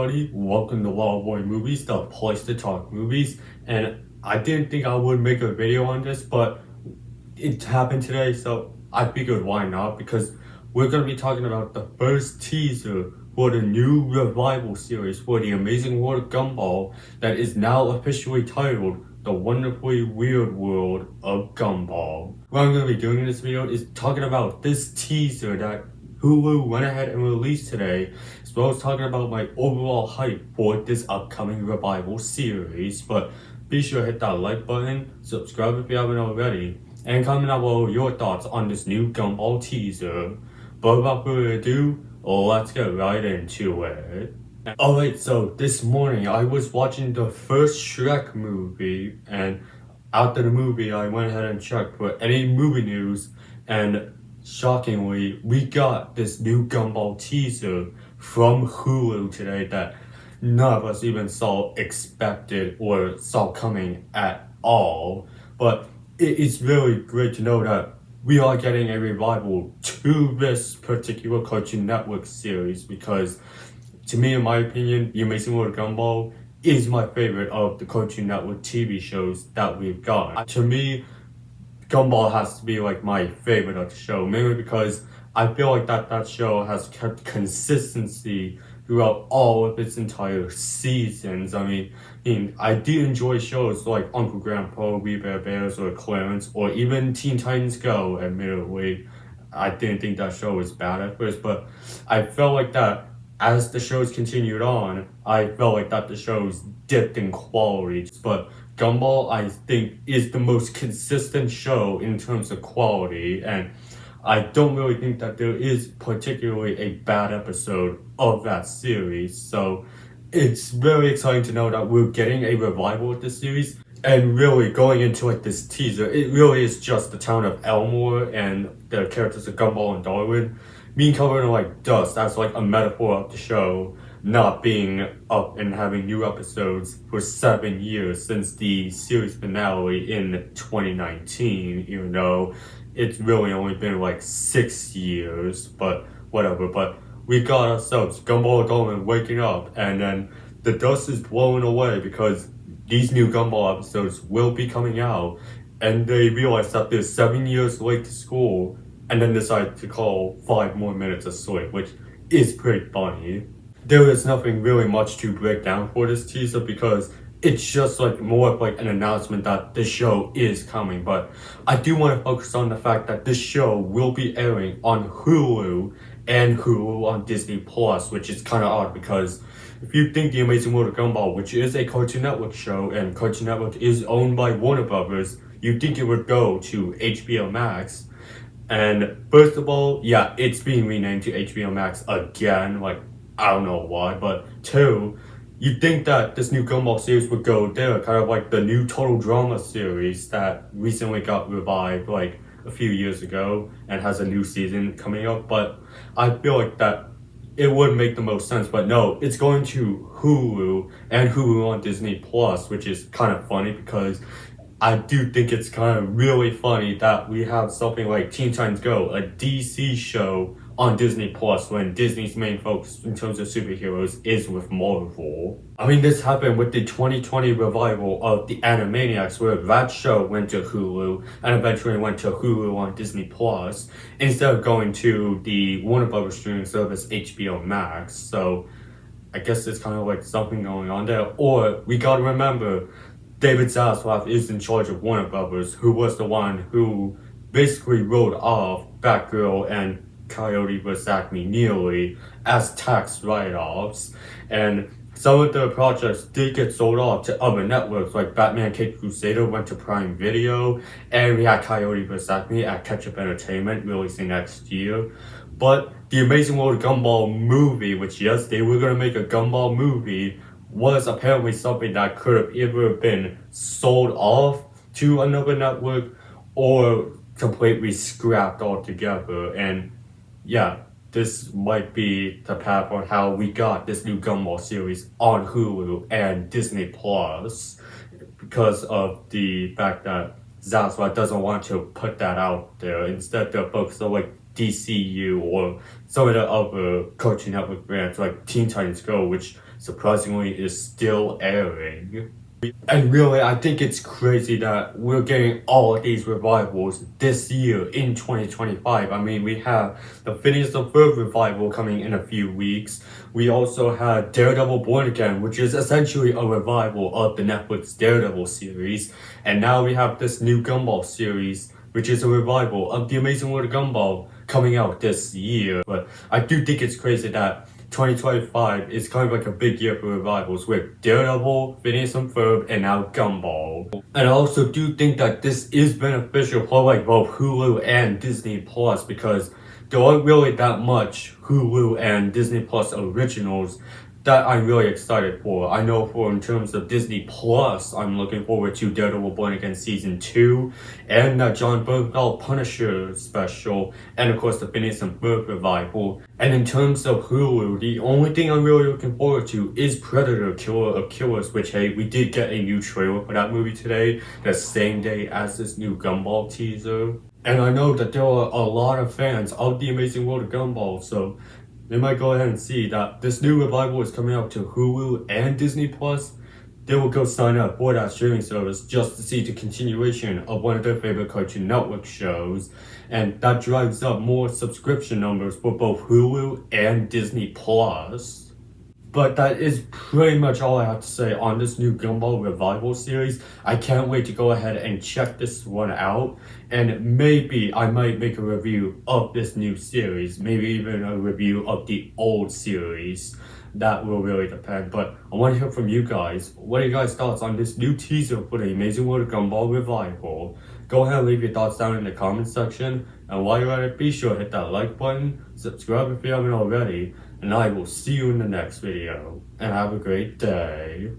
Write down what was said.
everybody, welcome to Wild Boy Movies, the place to talk movies. And I didn't think I would make a video on this, but it happened today, so I figured why not, because we're going to be talking about the first teaser for the new revival series for the Amazing World of Gumball that is now officially titled The Wonderfully Weird World of Gumball. What I'm going to be doing in this video is talking about this teaser that Hulu went ahead and released today, as well as talking about my overall hype for this upcoming revival series. But be sure to hit that like button, subscribe if you haven't already, and comment down below your thoughts on this new Gumball teaser. But without further ado, let's get right into it. Alright, so this morning I was watching the first Shrek movie, and after the movie I went ahead and checked for any movie news, and shockingly, we got this new Gumball teaser from Hulu today that none of us even expected or saw coming at all. But it is really great to know that we are getting a revival to this particular Cartoon Network series, because to me, in my opinion, The Amazing World of Gumball is my favorite of the Cartoon Network TV shows that we've got. To me, Gumball has to be like my favorite of the show, mainly because I feel like that show has kept consistency throughout all of its entire seasons. I mean, I do enjoy shows like Uncle Grandpa, We Bare Bears, or Clarence, or even Teen Titans Go. Admittedly, I didn't think that show was bad at first, but I felt like that as the shows continued on, I felt like that the shows dipped in quality. But Gumball, I think, is the most consistent show in terms of quality, and I don't really think that there is particularly a bad episode of that series. So it's very exciting to know that we're getting a revival of this series. And really, going into this teaser, it really is just the town of Elmore and the characters of Gumball and Darwin being covered in dust. That's a metaphor of the show not being up and having new episodes for 7 years since the series finale in 2019, even though it's really only been 6 years, but whatever. But we got ourselves Gumball and Darwin waking up, and then the dust is blowing away because these new Gumball episodes will be coming out, and they realize that they're 7 years late to school, and then decide to call 5 more minutes of sleep, which is pretty funny. There is nothing really much to break down for this teaser because it's just more of an announcement that the show is coming. But I do want to focus on the fact that this show will be airing on Hulu and Hulu on Disney Plus, which is kind of odd because if you think The Amazing World of Gumball, which is a Cartoon Network show and Cartoon Network is owned by Warner Brothers, you'd think it would go to HBO Max. And first of all, yeah, it's being renamed to HBO Max again. I don't know why, but two, you'd think that this new Gumball series would go there, kind of like the new Total Drama series that recently got revived a few years ago and has a new season coming up. But I feel like that it would make the most sense, but no, it's going to Hulu and Hulu on Disney Plus, which is kind of funny because I do think it's kind of really funny that we have something like Teen Titans Go, a DC show, on Disney Plus when Disney's main focus in terms of superheroes is with Marvel. I mean, this happened with the 2020 revival of the Animaniacs, where that show went to Hulu and eventually went to Hulu on Disney Plus instead of going to the Warner Brothers streaming service HBO Max. So I guess there's kind of something going on there. Or we gotta remember, David Zaslav is in charge of Warner Brothers, who was the one who basically wrote off Batgirl and Coyote vs. Acme nearly as tax write-offs, and some of the projects did get sold off to other networks, like Batman Caped Crusader went to Prime Video, and we had Coyote vs. Acme at Ketchup Entertainment releasing next year. But The Amazing World of Gumball movie, which yes, they were going to make a Gumball movie, was apparently something that could have either been sold off to another network or completely scrapped altogether. And yeah, this might be the path on how we got this new Gumball series on Hulu and Disney Plus, because of the fact that that's why doesn't want to put that out there. Instead, they're focused on like DCU or some of the other Cartoon Network brands like Teen Titans Go, which surprisingly is still airing. And really, I think it's crazy that we're getting all of these revivals this year in 2025. I mean, we have the Phineas and Ferb revival coming in a few weeks. We also had Daredevil Born Again, which is essentially a revival of the Netflix Daredevil series. And now we have this new Gumball series, which is a revival of The Amazing World of Gumball coming out this year. But I do think it's crazy that 2025 is kind of like a big year for revivals with Daredevil, Phineas and Ferb, and now Gumball. And I also do think that this is beneficial for like both Hulu and Disney Plus because there aren't really that much Hulu and Disney Plus originals that I'm really excited for. I know for in terms of Disney Plus, I'm looking forward to Daredevil Born Again Season 2 and the John Bernthal Punisher special and of course the Phineas and Ferb revival. And in terms of Hulu, the only thing I'm really looking forward to is Predator Killer of Killers, which hey, we did get a new trailer for that movie today, the same day as this new Gumball teaser. And I know that there are a lot of fans of The Amazing World of Gumball, so they might go ahead and see that this new revival is coming out to Hulu and Disney Plus. They will go sign up for that streaming service just to see the continuation of one of their favorite Cartoon Network shows. And that drives up more subscription numbers for both Hulu and Disney Plus. But that is pretty much all I have to say on this new Gumball Revival series. I can't wait to go ahead and check this one out. And maybe I might make a review of this new series. Maybe even a review of the old series. That will really depend. But I want to hear from you guys. What are you guys' thoughts on this new teaser for the Amazing World of Gumball Revival? Go ahead and leave your thoughts down in the comment section. And while you're at it, be sure to hit that like button, subscribe if you haven't already, and I will see you in the next video. And have a great day.